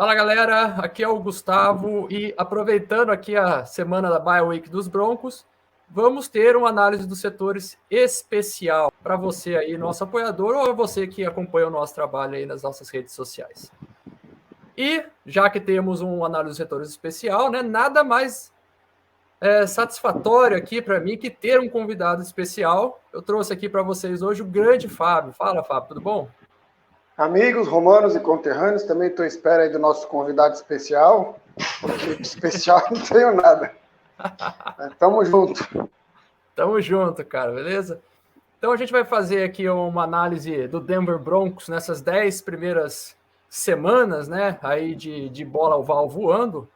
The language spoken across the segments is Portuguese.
Fala galera, aqui é o Gustavo e aproveitando aqui a semana da Bye Week dos Broncos, vamos ter uma análise dos setores especial para você aí, nosso apoiador, ou você que acompanha o nosso trabalho aí nas nossas redes sociais. E já que temos uma análise dos setores especial, né, nada mais satisfatório aqui para mim que ter um convidado especial. Eu trouxe aqui para vocês hoje o grande Fábio. Fala, Fábio, tudo bom? Amigos, romanos e conterrâneos, também estou à espera aí do nosso convidado especial, porque de especial não tenho nada. Tamo junto. Tamo junto, cara, beleza? Então a gente vai fazer aqui uma análise do Denver Broncos nessas 10 primeiras semanas, né, aí de bola oval voando.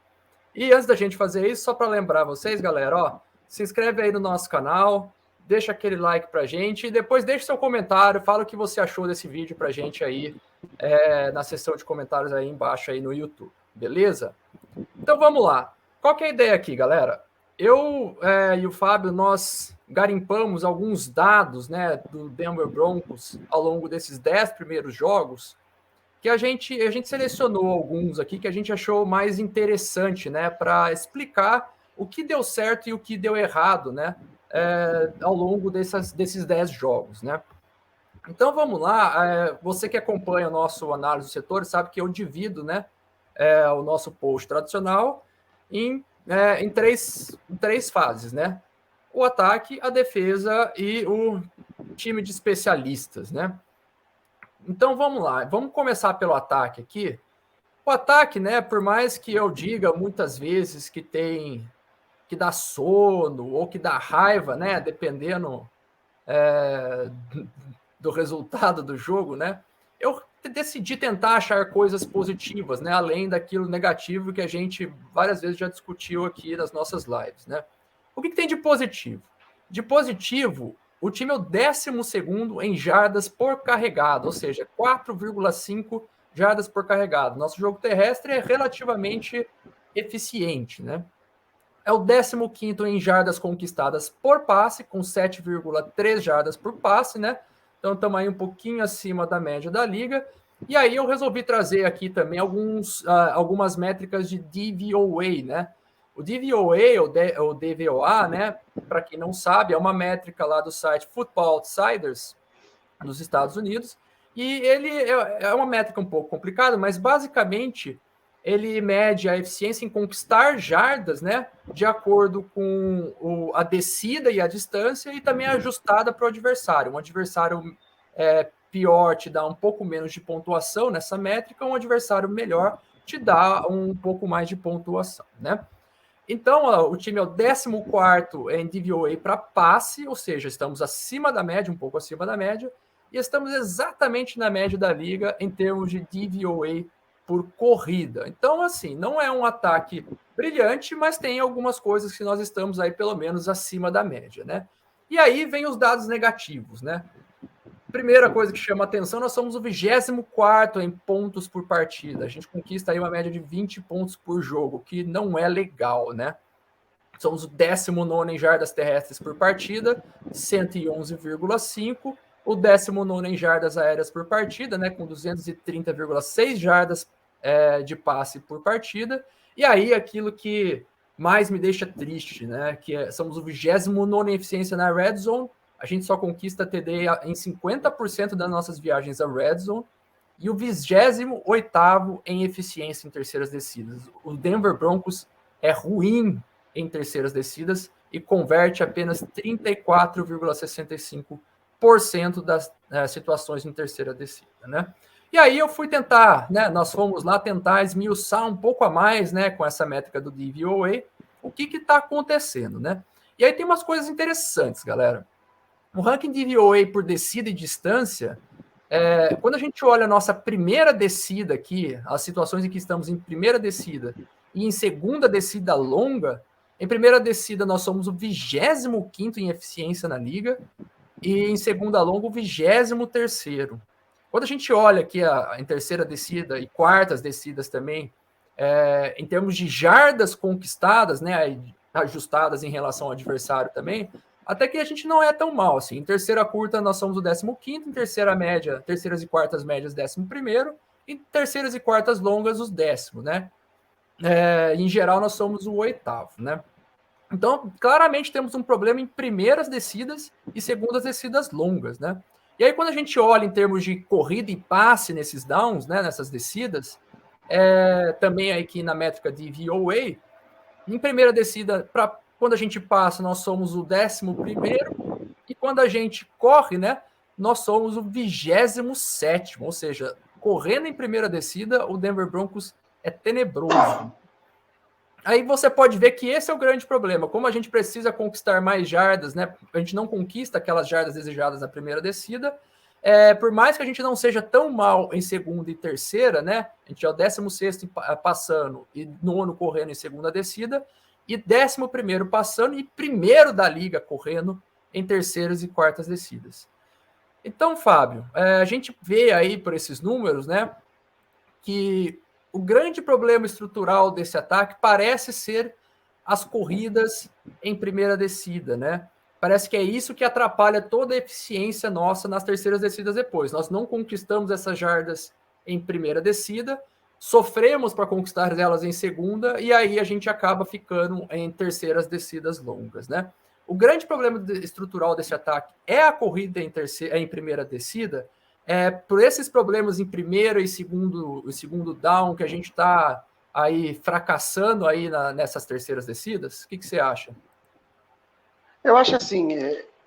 E antes da gente fazer isso, só para lembrar vocês, galera, ó, se inscreve aí no nosso canal, deixa aquele like pra gente e depois deixa seu comentário, fala o que você achou desse vídeo pra gente aí na seção de comentários aí embaixo aí no YouTube, beleza? Então vamos lá. Qual que é a ideia aqui, galera? Eu e o Fábio, nós garimpamos alguns dados, né, do Denver Broncos ao longo desses 10 primeiros jogos, que a gente selecionou alguns aqui que a gente achou mais interessante, né, para explicar o que deu certo e o que deu errado, né, ao longo desses 10 jogos, né. Então vamos lá, você que acompanha o nosso análise do setor sabe que eu divido, né, o nosso post tradicional em três fases, né? O ataque, a defesa e o time de especialistas, né? Então vamos lá, vamos começar pelo ataque aqui. O ataque, né, por mais que eu diga muitas vezes que dá sono ou que dá raiva, né, dependendo do resultado do jogo, né, eu decidi tentar achar coisas positivas, né, além daquilo negativo que a gente várias vezes já discutiu aqui nas nossas lives, né. O que tem de positivo? De positivo, o time é o 12º em jardas por carregado, ou seja, 4,5 jardas por carregado. Nosso jogo terrestre é relativamente eficiente, né? É o 15º em jardas conquistadas por passe, com 7,3 jardas por passe, né? Então estamos aí um pouquinho acima da média da liga. E aí eu resolvi trazer aqui também algumas métricas de DVOA, né? O DVOA, ou DVOA, né? Para quem não sabe, é uma métrica lá do site Football Outsiders, nos Estados Unidos. E ele é uma métrica um pouco complicada, mas basicamente ele mede a eficiência em conquistar jardas, né, de acordo com a descida e a distância, e também ajustada para o adversário. Um adversário pior te dá um pouco menos de pontuação nessa métrica, um adversário melhor te dá um pouco mais de pontuação, né? Então, o time é o 14º em DVOA para passe, ou seja, estamos acima da média, um pouco acima da média, e estamos exatamente na média da liga em termos de DVOA por corrida. Então, assim, não é um ataque brilhante, mas tem algumas coisas que nós estamos aí pelo menos acima da média, né? E aí vem os dados negativos, né? Primeira coisa que chama atenção, nós somos o 24º em pontos por partida. A gente conquista aí uma média de 20 pontos por jogo, que não é legal, né? Somos o 19º em jardas terrestres por partida, 111,5. O 19º em jardas aéreas por partida, né, com 230,6 jardas de passe por partida. E aí aquilo que mais me deixa triste, né, que somos o 29º em eficiência na red zone. A gente só conquista TD em 50% das nossas viagens à red zone. E o 28º em eficiência em terceiras descidas. O Denver Broncos é ruim em terceiras descidas e converte apenas 34,65% das situações em terceira descida, né? E aí eu fui tentar, né? Nós fomos lá tentar esmiuçar um pouco a mais, né? Com essa métrica do DVOA, o que está acontecendo, né? E aí tem umas coisas interessantes, galera. O ranking DVOA por descida e distância, quando a gente olha a nossa primeira descida aqui, as situações em que estamos em primeira descida e em segunda descida longa, em primeira descida nós somos o 25º em eficiência na liga e em segunda longa o 23º. Quando a gente olha aqui em terceira descida e quartas descidas também, em termos de jardas conquistadas, né, ajustadas em relação ao adversário também, até que a gente não é tão mal, assim. Em terceira curta nós somos o 15º, em terceira média, terceiras e quartas médias 11º, em terceiras e quartas longas, os 10º, né? Em geral, nós somos o 8º, né? Então, claramente temos um problema em primeiras descidas e segundas descidas longas, né? E aí, quando a gente olha em termos de corrida e passe nesses downs, né, nessas descidas, também aqui na métrica de VOA, em primeira descida, quando a gente passa, nós somos o 11º, e quando a gente corre, né, nós somos o 27º, ou seja, correndo em primeira descida, o Denver Broncos é tenebroso. Aí você pode ver que esse é o grande problema. Como a gente precisa conquistar mais jardas, né? A gente não conquista aquelas jardas desejadas na primeira descida. Por mais que a gente não seja tão mal em segunda e terceira, né? A gente é o 16º passando e 9º correndo em segunda descida, e 11º passando e primeiro da liga correndo em terceiras e quartas descidas. Então, Fábio, a gente vê aí por esses números, né, que o grande problema estrutural desse ataque parece ser as corridas em primeira descida, né? Parece que é isso que atrapalha toda a eficiência nossa nas terceiras descidas depois. Nós não conquistamos essas jardas em primeira descida, sofremos para conquistar elas em segunda, e aí a gente acaba ficando em terceiras descidas longas, né? O grande problema estrutural desse ataque é a corrida em primeira descida, por esses problemas em primeiro e segundo down que a gente está aí fracassando aí nessas terceiras descidas. O que você acha? Eu acho assim,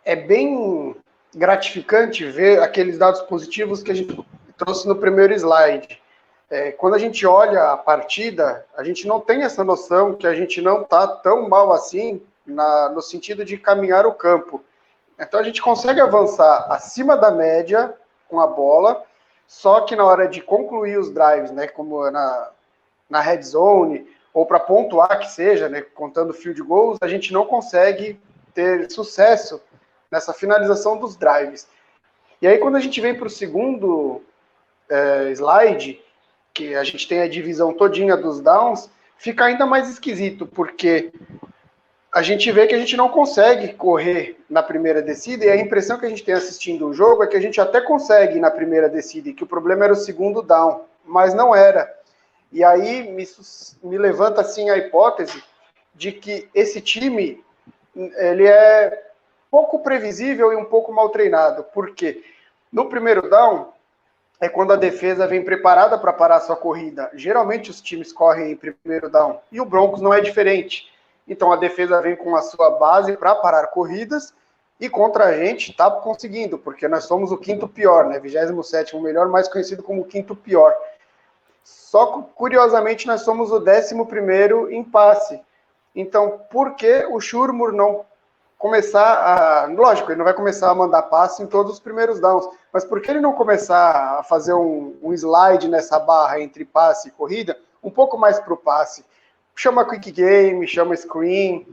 é bem gratificante ver aqueles dados positivos que a gente trouxe no primeiro slide. Quando a gente olha a partida, a gente não tem essa noção que a gente não está tão mal assim no sentido de caminhar o campo. Então a gente consegue avançar acima da média com a bola, só que na hora de concluir os drives, né, como na red zone, ou para pontuar que seja, né, contando field goals, a gente não consegue ter sucesso nessa finalização dos drives. E aí quando a gente vem para o segundo slide, que a gente tem a divisão todinha dos downs, fica ainda mais esquisito, porque a gente vê que a gente não consegue correr na primeira descida, e a impressão que a gente tem assistindo o jogo é que a gente até consegue ir na primeira descida, e que o problema era o segundo down, mas não era. E aí me levanta assim a hipótese de que esse time ele é pouco previsível e um pouco mal treinado, porque no primeiro down é quando a defesa vem preparada para parar a sua corrida. Geralmente os times correm em primeiro down, e o Broncos não é diferente. Então a defesa vem com a sua base para parar corridas, e contra a gente está conseguindo, porque nós somos o quinto pior, né? 27º melhor, mais conhecido como o quinto pior. Só que, curiosamente, nós somos o 11º em passe. Então, por que o Shurmur não começar a... Lógico, ele não vai começar a mandar passe em todos os primeiros downs, mas por que ele não começar a fazer um slide nessa barra entre passe e corrida, um pouco mais para o passe? Chama quick game, chama screen,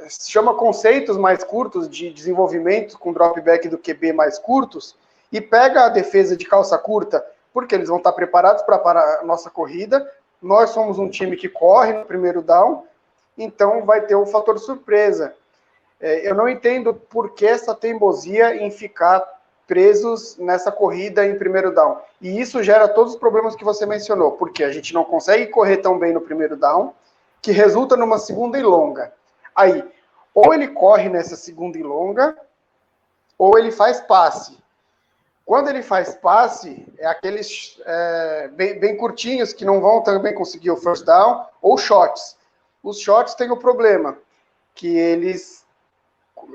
chama conceitos mais curtos de desenvolvimento com dropback do QB mais curtos, e pega a defesa de calça curta, porque eles vão estar preparados para parar a nossa corrida. Nós somos um time que corre no primeiro down, então vai ter um fator surpresa. Eu não entendo por que essa teimosia em ficar presos nessa corrida em primeiro down. E isso gera todos os problemas que você mencionou, porque a gente não consegue correr tão bem no primeiro down, que resulta numa segunda e longa. Aí, ou ele corre nessa segunda e longa, ou ele faz passe. Quando ele faz passe, é aqueles bem curtinhos, que não vão também conseguir o first down, ou shots. Os shots têm o problema, que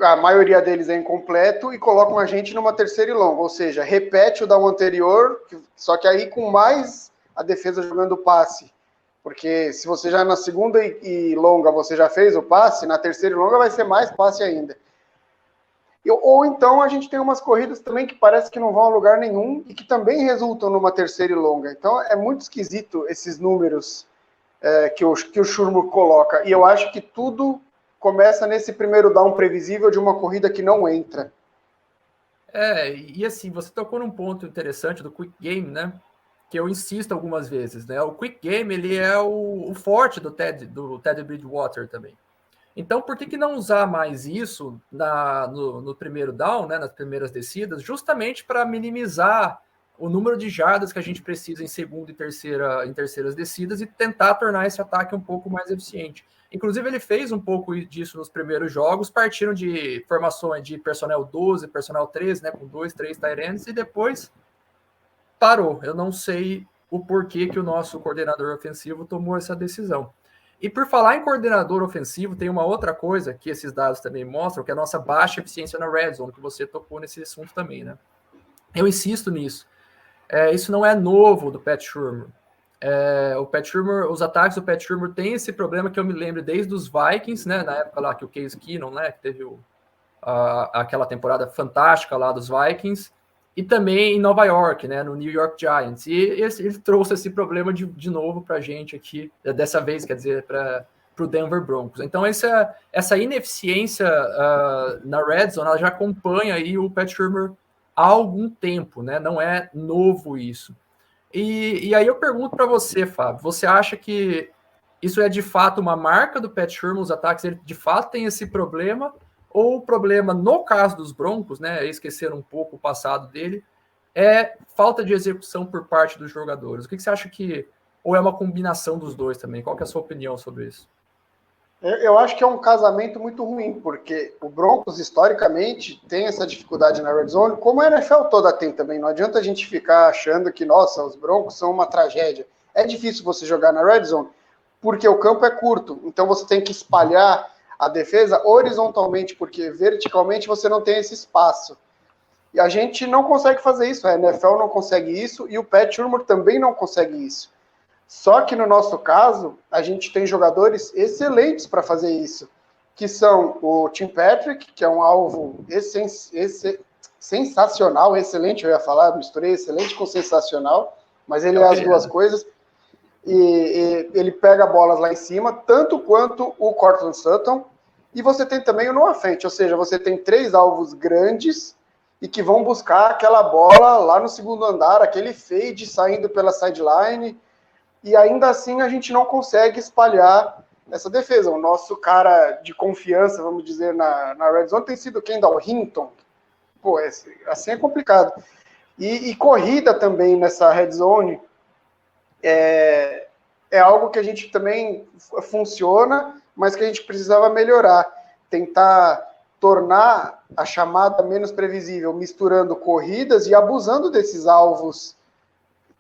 a maioria deles é incompleto e colocam a gente numa terceira e longa, ou seja, repete o down anterior, só que aí com mais a defesa jogando passe. Porque se você já na segunda e longa você já fez o passe, na terceira e longa vai ser mais passe ainda. Ou então a gente tem umas corridas também que parece que não vão a lugar nenhum e que também resultam numa terceira e longa. Então é muito esquisito esses números que o Shurmur coloca. E eu acho que tudo começa nesse primeiro down previsível de uma corrida que não entra. E assim, você tocou num ponto interessante do quick game, né? Que eu insisto algumas vezes, né? O quick game, ele é o forte do Ted Bridgewater também. Então, por que não usar mais isso no primeiro down, né, nas primeiras descidas, justamente para minimizar o número de jardas que a gente precisa em segunda e terceiras descidas e tentar tornar esse ataque um pouco mais eficiente. Inclusive, ele fez um pouco disso nos primeiros jogos, partiram de formações de personnel 12, personnel 13, né, com 2, 3 tight ends, e depois parou. Eu não sei o porquê que o nosso coordenador ofensivo tomou essa decisão. E por falar em coordenador ofensivo, tem uma outra coisa que esses dados também mostram, que é a nossa baixa eficiência na red zone, que você tocou nesse assunto também, né? Eu insisto nisso. Isso não é novo do Pat Shurmur. O Pat Shurmur, os ataques do Pat Shurmur têm esse problema que eu me lembro desde os Vikings, né? Na época lá que o Case Keenum, né? Que teve aquela temporada fantástica lá dos Vikings, e também em Nova York, né? No New York Giants. E ele trouxe esse problema de novo para a gente aqui, dessa vez, quer dizer, para o Denver Broncos. Então, essa ineficiência na red zone, ela já acompanha aí o Pat Shurmur há algum tempo, né? Não é novo isso. E aí eu pergunto para você, Fábio, você acha que isso é de fato uma marca do Pat Shurmur, os ataques, ele de fato tem esse problema, ou o problema, no caso dos Broncos, né, esquecer um pouco o passado dele, é falta de execução por parte dos jogadores? O que você acha que, ou é uma combinação dos dois também? Qual que é a sua opinião sobre isso? Eu acho que é um casamento muito ruim, porque o Broncos, historicamente, tem essa dificuldade na red zone, como a NFL toda tem também. Não adianta a gente ficar achando que, nossa, os Broncos são uma tragédia. É difícil você jogar na red zone, porque o campo é curto, então você tem que espalhar a defesa horizontalmente, porque verticalmente você não tem esse espaço. E a gente não consegue fazer isso, a NFL não consegue isso, e o Pat Shurmur também não consegue isso. Só que no nosso caso, a gente tem jogadores excelentes para fazer isso, que são o Tim Patrick, que é um alvo sensacional, excelente, eu ia falar, misturei excelente com sensacional, mas ele é as duas coisas, e ele pega bolas lá em cima, tanto quanto o Courtland Sutton, e você tem também o Noah Fant, ou seja, você tem 3 alvos grandes e que vão buscar aquela bola lá no segundo andar, aquele fade saindo pela sideline, e ainda assim a gente não consegue espalhar essa defesa. O nosso cara de confiança, vamos dizer, na red zone tem sido Kendall Hinton. Pô, assim é complicado. E corrida também nessa red zone é algo que a gente também funciona, mas que a gente precisava melhorar. Tentar tornar a chamada menos previsível, misturando corridas e abusando desses alvos,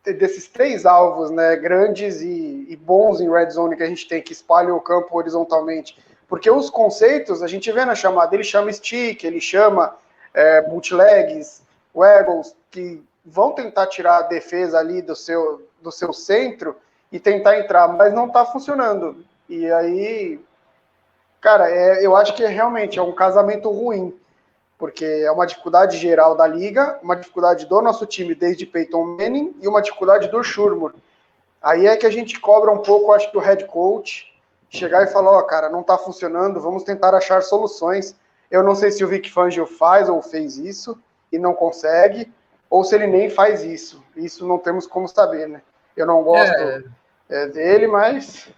desses 3 alvos, né, grandes e bons em red zone que a gente tem, que espalham o campo horizontalmente. Porque os conceitos, a gente vê na chamada, ele chama stick, ele chama bootlegs, waggles, que vão tentar tirar a defesa ali do seu centro e tentar entrar, mas não está funcionando. E aí, cara, eu acho que realmente é um casamento ruim, porque é uma dificuldade geral da liga, uma dificuldade do nosso time desde Peyton Manning e uma dificuldade do Shurmur. Aí é que a gente cobra um pouco, acho que o head coach chegar e falar, cara, não tá funcionando, vamos tentar achar soluções. Eu não sei se o Vic Fangio faz ou fez isso e não consegue, ou se ele nem faz isso. Isso não temos como saber, né? Eu não gosto dele, mas...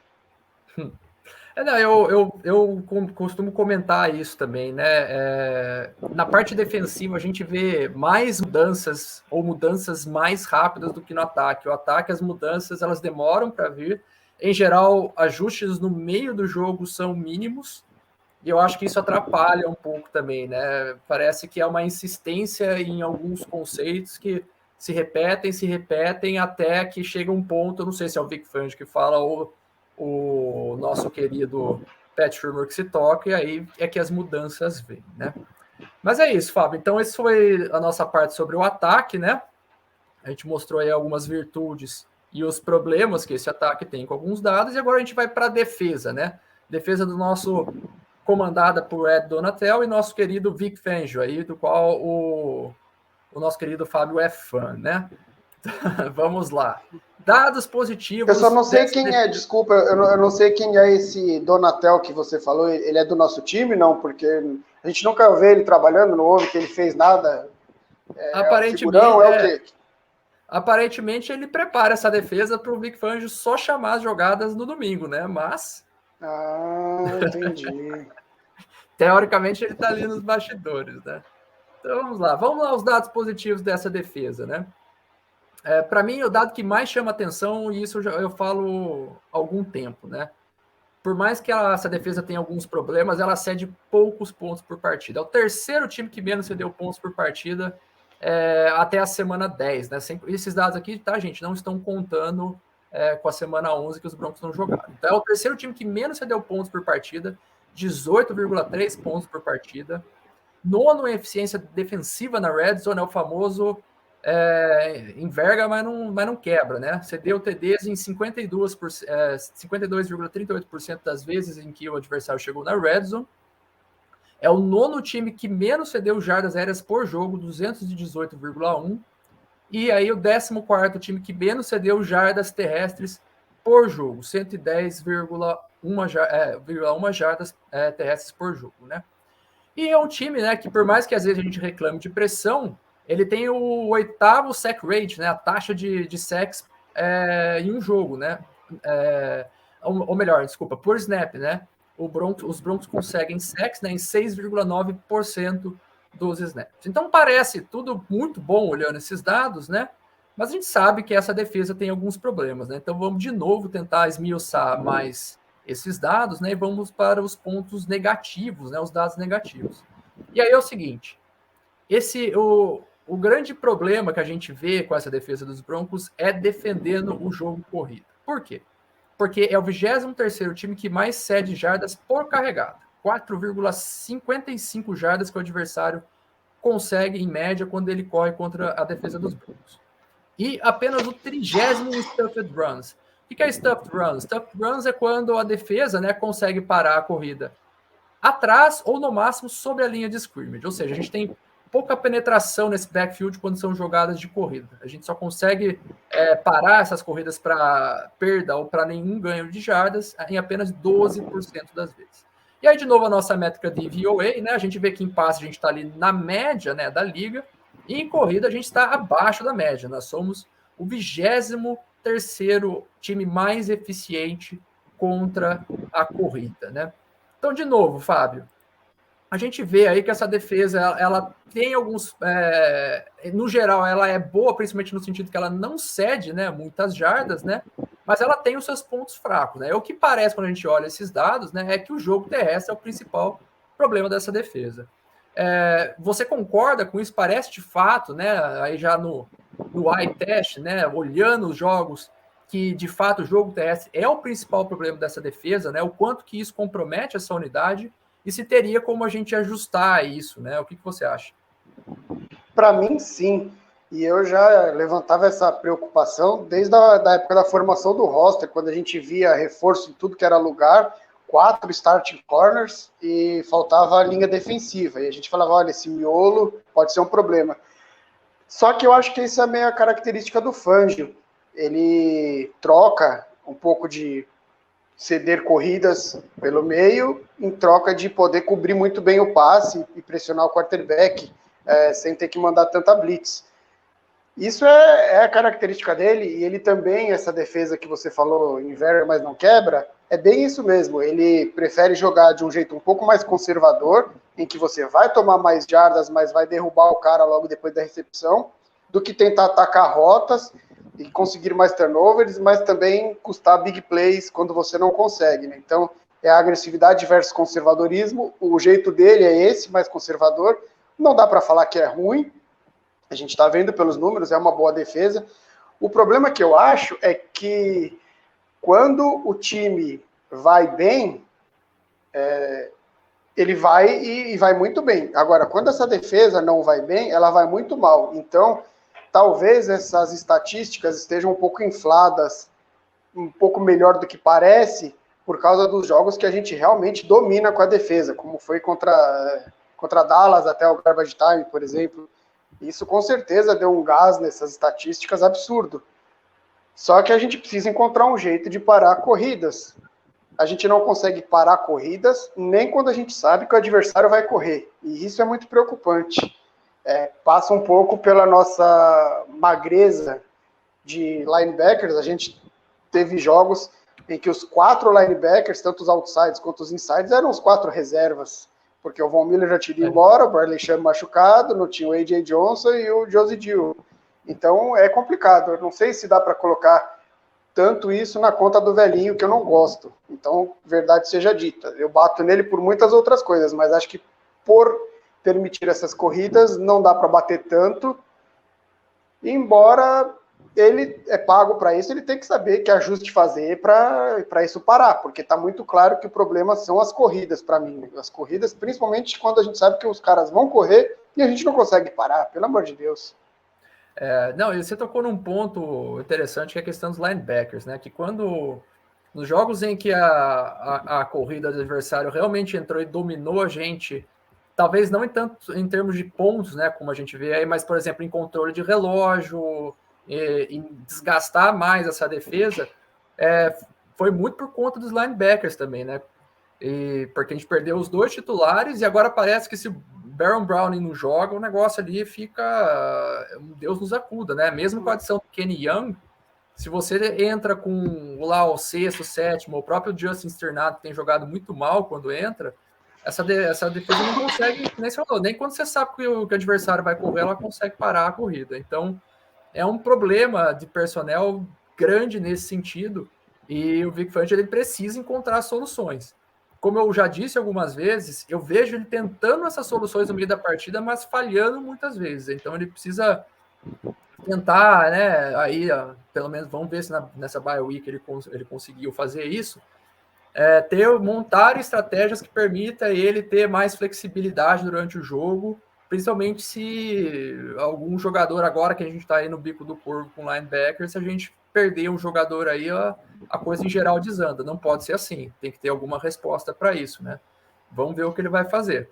Não, eu costumo comentar isso também, né? Na parte defensiva, a gente vê mais mudanças ou mudanças mais rápidas do que no ataque. O ataque, as mudanças, elas demoram para vir. Em geral, ajustes no meio do jogo são mínimos, e eu acho que isso atrapalha um pouco também, né? Parece que é uma insistência em alguns conceitos que se repetem até que chega um ponto, eu não sei se é o Vic Fangio que fala ou o nosso querido Pat Shurmur que se toca, e aí é que as mudanças vêm, né? Mas é isso, Fábio. Então, esse foi a nossa parte sobre o ataque, né? A gente mostrou aí algumas virtudes e os problemas que esse ataque tem com alguns dados, e agora a gente vai para a defesa, né? Defesa do nosso, comandada por Ed Donatel e nosso querido Vic Fangio, aí, do qual o nosso querido Fábio é fã, né? Vamos lá. Dados positivos. Eu só não sei quem é, desculpa, eu não sei quem é esse Donatel que você falou. Ele é do nosso time, não? Porque a gente nunca vê ele trabalhando, não ouve que ele fez nada. Aparentemente, o quê? Aparentemente ele prepara essa defesa para o Vic Fangio só chamar as jogadas no domingo, né? Mas... entendi. Teoricamente ele está ali nos bastidores, né? Então vamos lá os dados positivos dessa defesa, né? Para mim, o dado que mais chama atenção, e isso eu falo há algum tempo, né? Por mais que essa defesa tenha alguns problemas, ela cede poucos pontos por partida. É o terceiro time que menos cedeu pontos por partida até a semana 10, né? Esses dados aqui, tá, gente, não estão contando com a semana 11 que os Broncos não jogaram. Então, é o terceiro time que menos cedeu pontos por partida, 18,3 pontos por partida. Nono em eficiência defensiva na Red Zone, é o famoso enverga, mas não quebra, né? Cedeu TDs em 52,38% das vezes em que o adversário chegou na Red Zone. É o nono time que menos cedeu jardas aéreas por jogo, 218,1. E aí o 14º time que menos cedeu jardas terrestres por jogo, 110,1 jardas terrestres por jogo, né? E é um time, né, que por mais que às vezes a gente reclame de pressão, ele tem o 8º sack rate, né, a taxa de sacks em um jogo, né? Ou melhor, desculpa, por snap, né? Os Broncos conseguem sacks, né, em 6,9% dos snaps. Então parece tudo muito bom olhando esses dados, né? Mas a gente sabe que essa defesa tem alguns problemas, né? Então vamos de novo tentar esmiuçar mais esses dados, né? E vamos para os pontos negativos, né? Os dados negativos. E aí é o seguinte: o grande problema que a gente vê com essa defesa dos Broncos é defendendo o jogo corrido. Por quê? Porque é o 23º time que mais cede jardas por carregada. 4,55 jardas que o adversário consegue, em média, quando ele corre contra a defesa dos Broncos. E apenas o 30º Stuffed Runs. O que é Stuffed Runs? Stuffed Runs é quando a defesa, né, consegue parar a corrida atrás ou, no máximo, sobre a linha de scrimmage. Ou seja, a gente tem pouca penetração nesse backfield quando são jogadas de corrida. A gente só consegue parar essas corridas para perda ou para nenhum ganho de jardas em apenas 12% das vezes. E aí, de novo, a nossa métrica de VOA, né? A gente vê que em passe a gente está ali na média, né, da liga, e em corrida a gente está abaixo da média. Nós somos o 23º time mais eficiente contra a corrida, né? Então, de novo, Fábio, a gente vê aí que essa defesa, ela tem alguns... no geral, ela é boa, principalmente no sentido que ela não cede, né, muitas jardas, né? Mas ela tem os seus pontos fracos, né? O que parece, quando a gente olha esses dados, né, é que o jogo terrestre é o principal problema dessa defesa. Você concorda com isso? Parece de fato, né, aí já no eye test, né, olhando os jogos, que de fato o jogo terrestre é o principal problema dessa defesa, né? O quanto que isso compromete essa unidade e se teria como a gente ajustar isso, né? O que você acha? Para mim, sim. E eu já levantava essa preocupação desde a época da formação do roster, quando a gente via reforço em tudo que era lugar, 4 starting corners e faltava a linha defensiva. E a gente falava, olha, esse miolo pode ser um problema. Só que eu acho que isso é meio a característica do Fangio. Ele troca um pouco de ceder corridas pelo meio, em troca de poder cobrir muito bem o passe e pressionar o quarterback, sem ter que mandar tanta blitz. Isso é a característica dele, e ele também, essa defesa que você falou, enverga, mas não quebra, é bem isso mesmo. Ele prefere jogar de um jeito um pouco mais conservador, em que você vai tomar mais jardas, mas vai derrubar o cara logo depois da recepção, do que tentar atacar rotas e conseguir mais turnovers, mas também custar big plays quando você não consegue, né? Então, é a agressividade versus conservadorismo. O jeito dele é esse, mais conservador. Não dá para falar que é ruim. A gente está vendo pelos números, é uma boa defesa. O problema que eu acho é que quando o time vai bem, ele vai e vai muito bem. Agora, quando essa defesa não vai bem, ela vai muito mal. Então, talvez essas estatísticas estejam um pouco infladas, um pouco melhor do que parece, por causa dos jogos que a gente realmente domina com a defesa, como foi contra Dallas até o Garbage Time, por exemplo. Isso com certeza deu um gás nessas estatísticas absurdo. Só que a gente precisa encontrar um jeito de parar corridas. A gente não consegue parar corridas nem quando a gente sabe que o adversário vai correr. E isso é muito preocupante. Passa um pouco pela nossa magreza de linebackers. A gente teve jogos em que os 4 linebackers, tanto os outsides quanto os insides, eram os 4 reservas. Porque o Von Miller já tinha ido embora, o Bradley Chubb machucado, não tinha o A.J. Johnson e o Josie Dill. Então é complicado. Eu não sei se dá para colocar tanto isso na conta do velhinho, que eu não gosto. Então, verdade seja dita, eu bato nele por muitas outras coisas, mas acho que por permitir essas corridas não dá para bater tanto. Embora ele é pago para isso, ele tem que saber que ajuste fazer para isso parar, porque está muito claro que o problema são as corridas para mim. As corridas, principalmente quando a gente sabe que os caras vão correr e a gente não consegue parar, pelo amor de Deus. Não, e você tocou num ponto interessante, que é a questão dos linebackers, né? Que quando, nos jogos em que a corrida do adversário realmente entrou e dominou a gente, talvez não em termos de pontos, né? Como a gente vê aí, mas, por exemplo, em controle de relógio, em desgastar mais essa defesa, foi muito por conta dos linebackers também, né? Porque a gente perdeu os 2 titulares e agora parece que se Baron Browning não joga, o negócio ali fica Deus nos acuda, né? Mesmo com a adição do Kenny Young, se você entra com lá o 6º, 7º, o próprio Justin Sternado tem jogado muito mal quando entra, essa defesa não consegue, nem você falou, nem quando você sabe que o adversário vai correr, ela consegue parar a corrida. Então, é um problema de personnel grande nesse sentido, e o Vic Fangio ele precisa encontrar soluções. Como eu já disse algumas vezes, eu vejo ele tentando essas soluções no meio da partida, mas falhando muitas vezes. Então ele precisa tentar, né? Aí, pelo menos, vamos ver se nessa bye week ele conseguiu fazer isso. Montar estratégias que permita ele ter mais flexibilidade durante o jogo, principalmente se algum jogador agora que a gente está aí no bico do corvo com linebacker, se a gente perder um jogador aí, a coisa em geral desanda. Não pode ser assim, tem que ter alguma resposta para isso, né? Vamos ver o que ele vai fazer.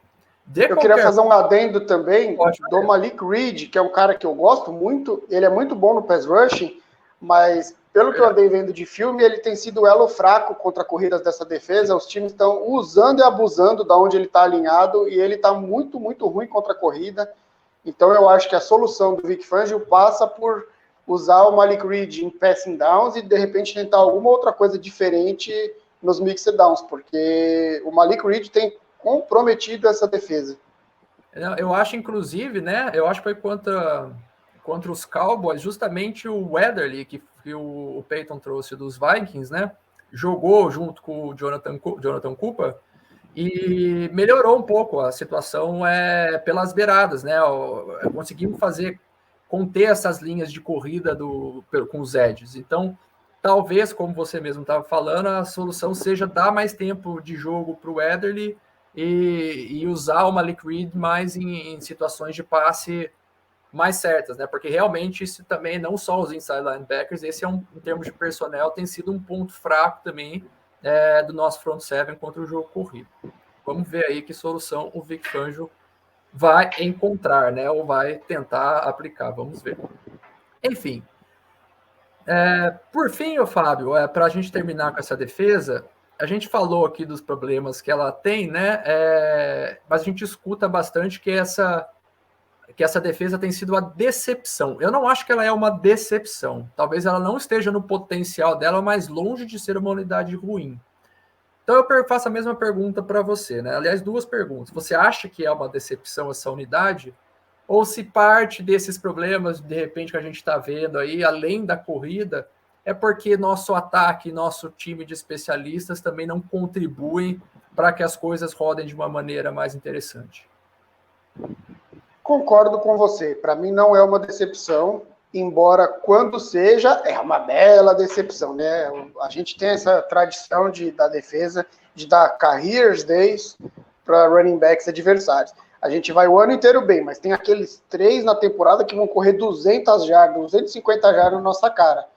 Eu queria fazer um adendo também do Malik Reed, que é um cara que eu gosto muito, ele é muito bom no pass rushing, mas pelo que eu andei vendo de filme, ele tem sido o elo fraco contra corridas dessa defesa, os times estão usando e abusando da onde ele está alinhado, e ele está muito, muito ruim contra a corrida, então eu acho que a solução do Vic Fangio passa por usar o Malik Reed em passing downs e de repente tentar alguma outra coisa diferente nos mixed downs, porque o Malik Reed tem comprometido essa defesa. Eu acho, inclusive, né? Eu acho que foi contra os Cowboys, justamente o Weatherly, que o Peyton trouxe dos Vikings, né? Jogou junto com o Jonathan Cooper e melhorou um pouco a situação pelas beiradas, né? Conseguimos conter essas linhas de corrida com os edges. Então, talvez, como você mesmo estava falando, a solução seja dar mais tempo de jogo para o Weatherly e usar o Malik Reed mais em situações de passe mais certas, né? Porque realmente isso também, não só os inside linebackers, esse em termos de personnel, tem sido um ponto fraco também do nosso front seven contra o jogo corrido. Vamos ver aí que solução o Vic Fangio vai encontrar, né? Ou vai tentar aplicar, vamos ver. Enfim, por fim, Fábio, para a gente terminar com essa defesa, a gente falou aqui dos problemas que ela tem, né? Mas a gente escuta bastante que essa defesa tem sido uma decepção. Eu não acho que ela é uma decepção. Talvez ela não esteja no potencial dela, mas longe de ser uma unidade ruim. Então eu faço a mesma pergunta para você, né? Aliás, 2 perguntas. Você acha que é uma decepção essa unidade? Ou se parte desses problemas, de repente, que a gente está vendo aí, além da corrida, é porque nosso ataque, nosso time de especialistas também não contribuem para que as coisas rodem de uma maneira mais interessante? Concordo com você. Para mim não é uma decepção, embora quando seja, é uma bela decepção, né? A gente tem essa tradição da defesa de dar careers days para running backs adversários. A gente vai o ano inteiro bem, mas tem aqueles 3 na temporada que vão correr 200 jardas, 250 jardas na nossa cara.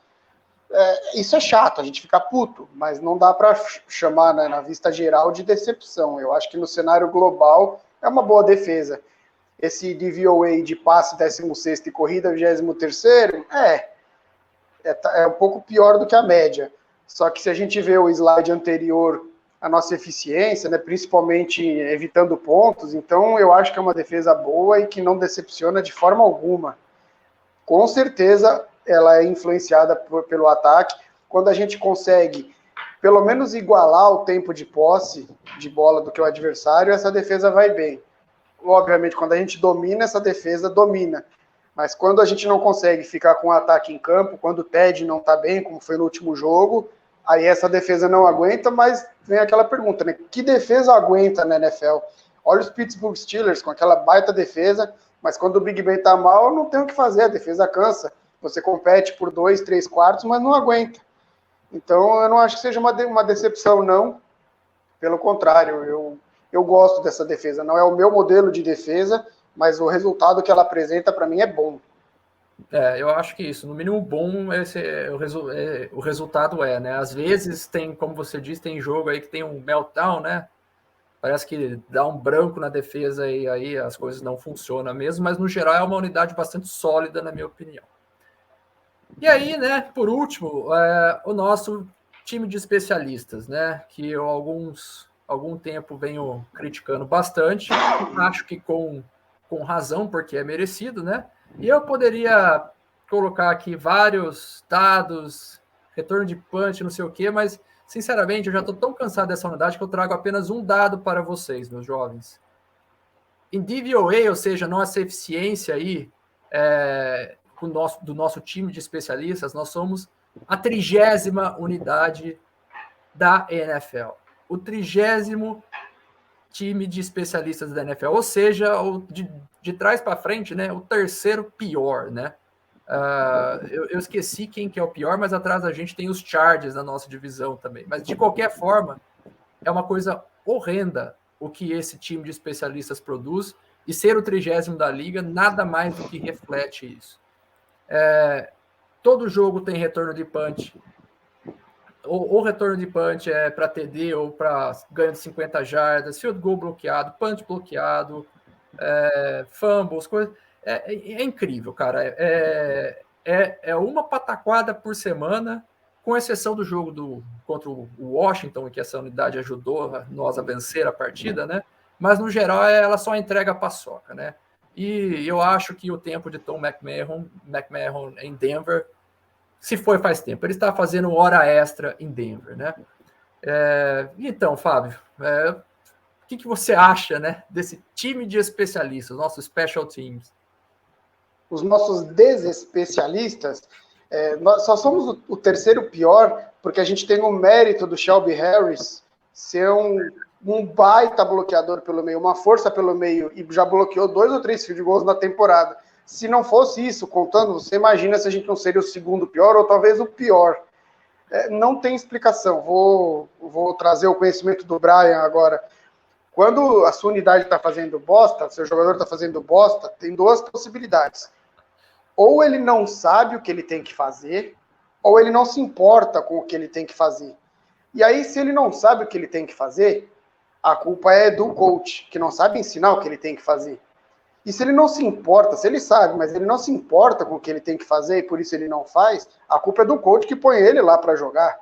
Isso é chato, a gente fica puto, mas não dá para chamar, né, na vista geral de decepção. Eu acho que no cenário global é uma boa defesa. Esse DVOA de passe 16º e corrida 23º, é um pouco pior do que a média. Só que se a gente vê o slide anterior, a nossa eficiência, né, principalmente evitando pontos, então eu acho que é uma defesa boa e que não decepciona de forma alguma. Com certeza ela é influenciada pelo ataque. Quando a gente consegue pelo menos igualar o tempo de posse de bola do que o adversário, essa defesa vai bem. Obviamente, quando a gente domina, essa defesa domina. Mas quando a gente não consegue ficar com o ataque em campo, quando o Ted não está bem, como foi no último jogo, aí essa defesa não aguenta, mas vem aquela pergunta, né? Que defesa aguenta na NFL? Olha os Pittsburgh Steelers com aquela baita defesa, mas quando o Big Ben tá mal, não tem o que fazer, a defesa cansa. Você compete por 2, 3 quartos, mas não aguenta. Então eu não acho que seja uma decepção, não. Pelo contrário, eu gosto dessa defesa. Não é o meu modelo de defesa, mas o resultado que ela apresenta para mim é bom. Eu acho que isso, no mínimo bom, o resultado né? Às vezes tem, como você disse, tem jogo aí que tem um meltdown, né? Parece que dá um branco na defesa e aí as coisas não funcionam mesmo, mas no geral é uma unidade bastante sólida, na minha opinião. E aí, né, por último, o nosso time de especialistas, né? Que eu algum tempo venho criticando bastante, acho que com razão, porque é merecido, né? E eu poderia colocar aqui vários dados, retorno de punch, não sei o quê, mas, sinceramente, eu já estou tão cansado dessa unidade que eu trago apenas um dado para vocês, meus jovens. Em DVOA, ou seja, nossa eficiência aí, do nosso time de especialistas, nós somos a 30ª unidade da NFL. O 30º time de especialistas da NFL, ou seja, de trás para frente, né, o terceiro pior, né? Eu esqueci quem que é o pior, mas atrás da gente tem os Chargers na nossa divisão também. Mas, de qualquer forma, é uma coisa horrenda o que esse time de especialistas produz, e ser o 30º da liga nada mais do que reflete isso. Todo jogo tem retorno de punch. O retorno de punch é para TD ou para ganho de 50 jardas, field goal bloqueado, punch bloqueado, fumbles, coisas. É incrível, cara. É uma pataquada por semana, com exceção do jogo contra o Washington, que essa unidade ajudou nós a vencer a partida, né? Mas, no geral, ela só entrega a paçoca, né? E eu acho que o tempo de Tom McMahon em Denver se foi faz tempo. Ele está fazendo hora extra em Denver, né? Então, Fábio, o que você acha, né, desse time de especialistas, nossos special teams? Os nossos desespecialistas, nós só somos o terceiro pior porque a gente tem o mérito do Shelby Harris ser um baita bloqueador pelo meio, uma força pelo meio, e já bloqueou 2 ou 3 field goals na temporada. Se não fosse isso, contando, você imagina se a gente não seria o segundo pior ou talvez o pior. Não tem explicação. Vou trazer o conhecimento do Brian agora. Quando a sua unidade está fazendo bosta, seu jogador está fazendo bosta, tem 2 possibilidades. Ou ele não sabe o que ele tem que fazer, ou ele não se importa com o que ele tem que fazer. E aí, se ele não sabe o que ele tem que fazer, a culpa é do coach, que não sabe ensinar o que ele tem que fazer. E se ele não se importa, se ele sabe, mas ele não se importa com o que ele tem que fazer e por isso ele não faz, a culpa é do coach que põe ele lá para jogar.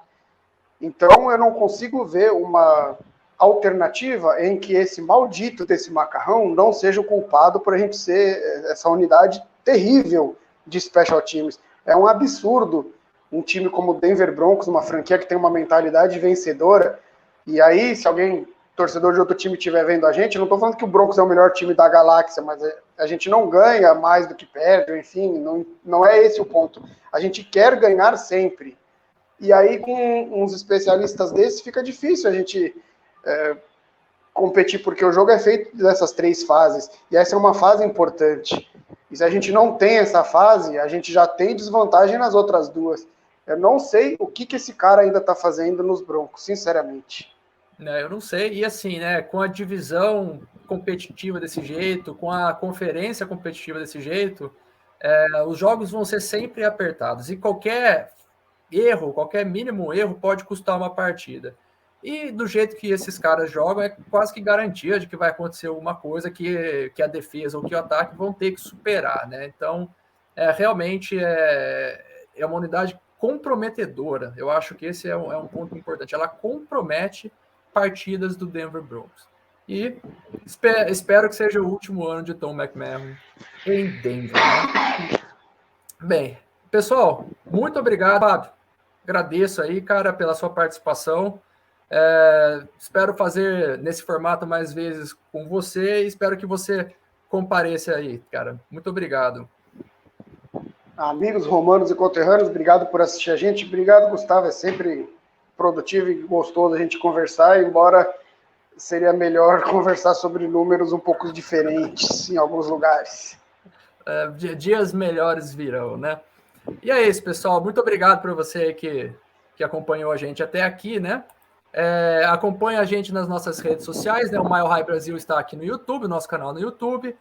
Então eu não consigo ver uma alternativa em que esse maldito desse macarrão não seja o culpado por a gente ser essa unidade terrível de special teams. É um absurdo um time como o Denver Broncos, uma franquia que tem uma mentalidade vencedora, e aí se alguém torcedor de outro time estiver vendo a gente, eu não estou falando que o Broncos é o melhor time da galáxia, mas a gente não ganha mais do que perde, enfim, não é esse o ponto. A gente quer ganhar sempre. E aí, com uns especialistas desses, fica difícil a gente competir, porque o jogo é feito dessas 3 fases, e essa é uma fase importante. E se a gente não tem essa fase, a gente já tem desvantagem nas outras 2. Eu não sei o que esse cara ainda está fazendo nos Broncos, sinceramente. Eu não sei. E assim, né, com a divisão competitiva desse jeito, com a conferência competitiva desse jeito, os jogos vão ser sempre apertados. E qualquer erro, qualquer mínimo erro pode custar uma partida. E do jeito que esses caras jogam, é quase que garantia de que vai acontecer alguma coisa que a defesa ou que o ataque vão ter que superar, né? Então, realmente é uma unidade comprometedora. Eu acho que esse é um ponto importante. Ela compromete partidas do Denver Broncos. E espero que seja o último ano de Tom McMahon em Denver, né? Bem, pessoal, muito obrigado, Fábio. Agradeço aí, cara, pela sua participação. Espero fazer nesse formato mais vezes com você e espero que você compareça aí, cara. Muito obrigado. Amigos romanos e conterrâneos, obrigado por assistir a gente. Obrigado, Gustavo. É sempre produtivo e gostoso a gente conversar, embora seria melhor conversar sobre números um pouco diferentes em alguns lugares. Dias melhores virão, né? E é isso, pessoal. Muito obrigado por você que acompanhou a gente até aqui, né? Acompanhe a gente nas nossas redes sociais, né? O Mile High Brasil está aqui no YouTube, nosso canal no YouTube,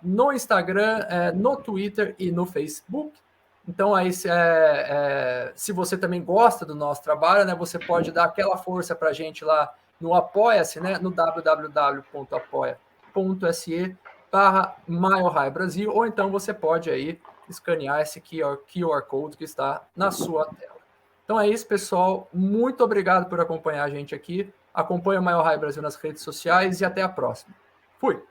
no Instagram, no Twitter e no Facebook. Então, aí, se você também gosta do nosso trabalho, né? Você pode dar aquela força para a gente lá no Apoia-se, né? No www.apoia.se/Mile High Brasil, ou então você pode aí escanear esse QR Code que está na sua tela. Então é isso, pessoal. Muito obrigado por acompanhar a gente aqui. Acompanhe o Mile High Brasil nas redes sociais e até a próxima. Fui!